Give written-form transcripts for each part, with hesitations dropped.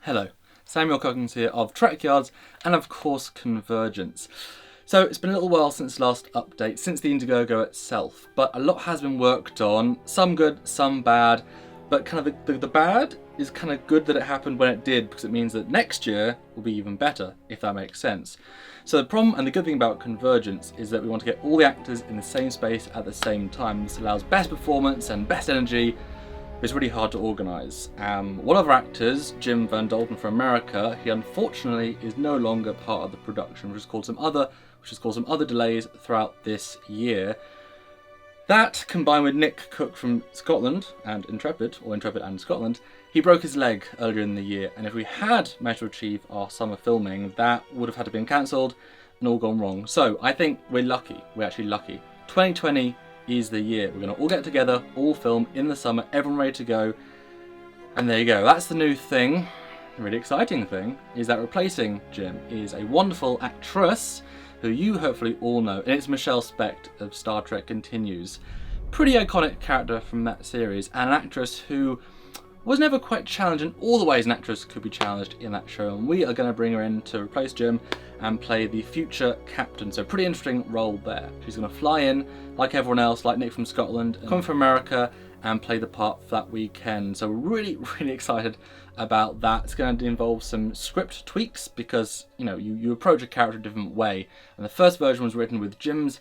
Hello, Samuel Coggins here of Trekyards and of course Convergence. So it's been a little while since last update, since the Indiegogo itself, but a lot has been worked on, some good, some bad, but kind of the bad is kind of good that it happened when it did, because it means that next year will be even better, if that makes sense. So the problem and the good thing about Convergence is that we want to get all the actors in the same space at the same time. This allows best performance and best energy. It's really hard to organise. One of our actors, Jim Van Dalton from America, he unfortunately is no longer part of the production, which has caused some other delays throughout this year. That, combined with Nick Cook from Scotland and Intrepid and Scotland, he broke his leg earlier in the year, and if we had managed to achieve our summer filming, that would have had to been cancelled and all gone wrong. So I think we're lucky. We're actually lucky. 2020 is the year. We're going to all get together, all film in the summer, everyone ready to go. And there you go. That's the new thing. The really exciting thing is that replacing Jim is a wonderful actress who you hopefully all know, and it's Michelle Specht of Star Trek Continues. Pretty iconic character from that series, and an actress who was never quite challenged in all the ways an actress could be challenged in that show, and we are going to bring her in to replace Jim and play the future captain. So pretty interesting role there. She's going to fly in like everyone else, like Nick from Scotland, come from America and play the part for that weekend. So we're really excited about that. It's going to involve some script tweaks because you approach a character a different way, and the first version was written with Jim's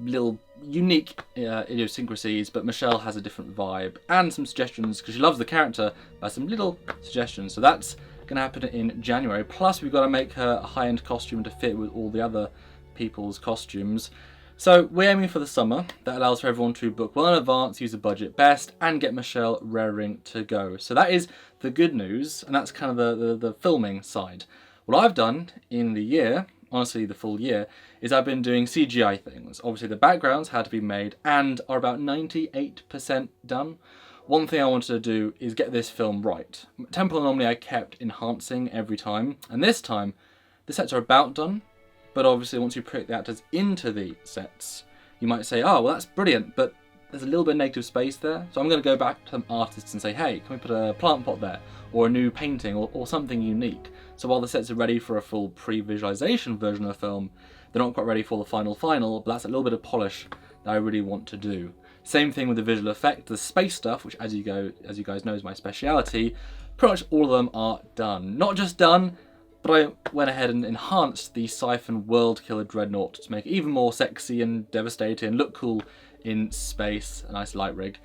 little unique idiosyncrasies, but Michelle has a different vibe and some suggestions because she loves the character, but some little suggestions. So that's going to happen in January. Plus we've got to make her a high-end costume to fit with all the other people's costumes. So we're aiming for the summer. That allows for everyone to book well in advance, use the budget best, and get Michelle raring to go. So that is the good news, and that's kind of the filming side. What I've done in the year, honestly the full year, is I've been doing CGI things. Obviously the backgrounds had to be made and are about 98% done. One thing I wanted to do is get this film right. Temple Anomaly I kept enhancing every time, and this time the sets are about done, but obviously once you put the actors into the sets, you might say, oh well that's brilliant, but there's a little bit of negative space there. So I'm going to go back to some artists and say, hey, can we put a plant pot there? Or a new painting, or something unique. So while the sets are ready for a full pre-visualization version of the film, they're not quite ready for the final, but that's a little bit of polish that I really want to do. Same thing with the visual effect, the space stuff, which as you guys know is my speciality. Pretty much all of them are done. Not just done, but I went ahead and enhanced the Siphon World Killer Dreadnought to make it even more sexy and devastating, look cool in space, a nice light rig.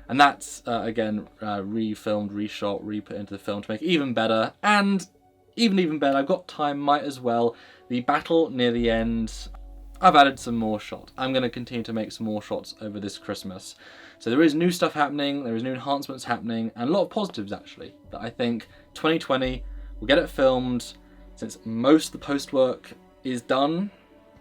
And that's, again, refilmed, reshot, re-put into the film to make it even better. And even better, I've got time, might as well. The battle near the end, I've added some more shots. I'm going to continue to make some more shots over this Christmas. So there is new stuff happening, there is new enhancements happening, and a lot of positives actually, that I think 2020, we'll get it filmed, since most of the post-work is done,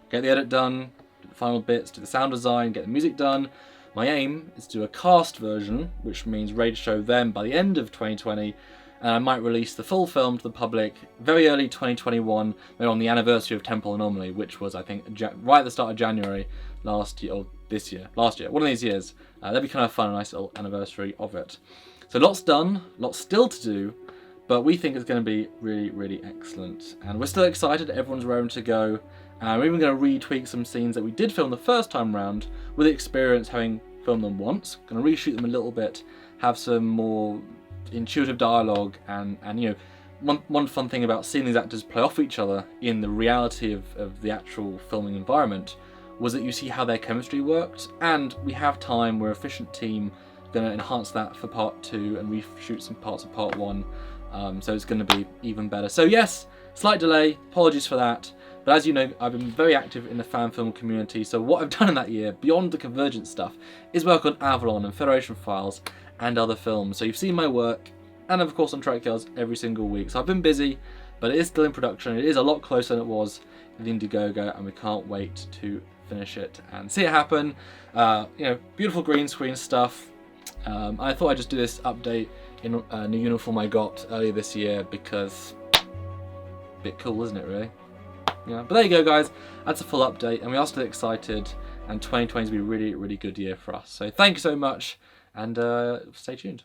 get the edit done, do the final bits, do the sound design, get the music done. My aim is to do a cast version, which means ready to show them by the end of 2020, and I might release the full film to the public very early 2021, maybe on the anniversary of Temple Anomaly, which was, I think, right at the start of January last year, or last year, one of these years. That'd be kind of fun, a nice little anniversary of it. So lots done, lots still to do, but we think it's going to be really excellent. And we're still excited, everyone's raring to go. We're even going to retweak some scenes that we did film the first time round, with the experience having filmed them once. Going to reshoot them a little bit, have some more intuitive dialogue, and one fun thing about seeing these actors play off each other in the reality of the actual filming environment was that you see how their chemistry worked, and we have time, we're an efficient team, going to enhance that for part 2 and reshoot some parts of part 1, so it's going to be even better. So yes, slight delay, apologies for that, but as you know, I've been very active in the fan film community, so what I've done in that year, beyond the Convergence stuff, is work on Avalon and Federation Files and other films. So you've seen my work, and of course on Trekyards every single week. So I've been busy, but it is still in production. It is a lot closer than it was with Indiegogo, and we can't wait to finish it and see it happen. Beautiful green screen stuff. I thought I'd just do this update in a new uniform I got earlier this year because a bit cool, isn't it, really? Yeah, but there you go, guys. That's a full update, and we are still excited, and 2020 is going to be a really good year for us. So thank you so much, and stay tuned.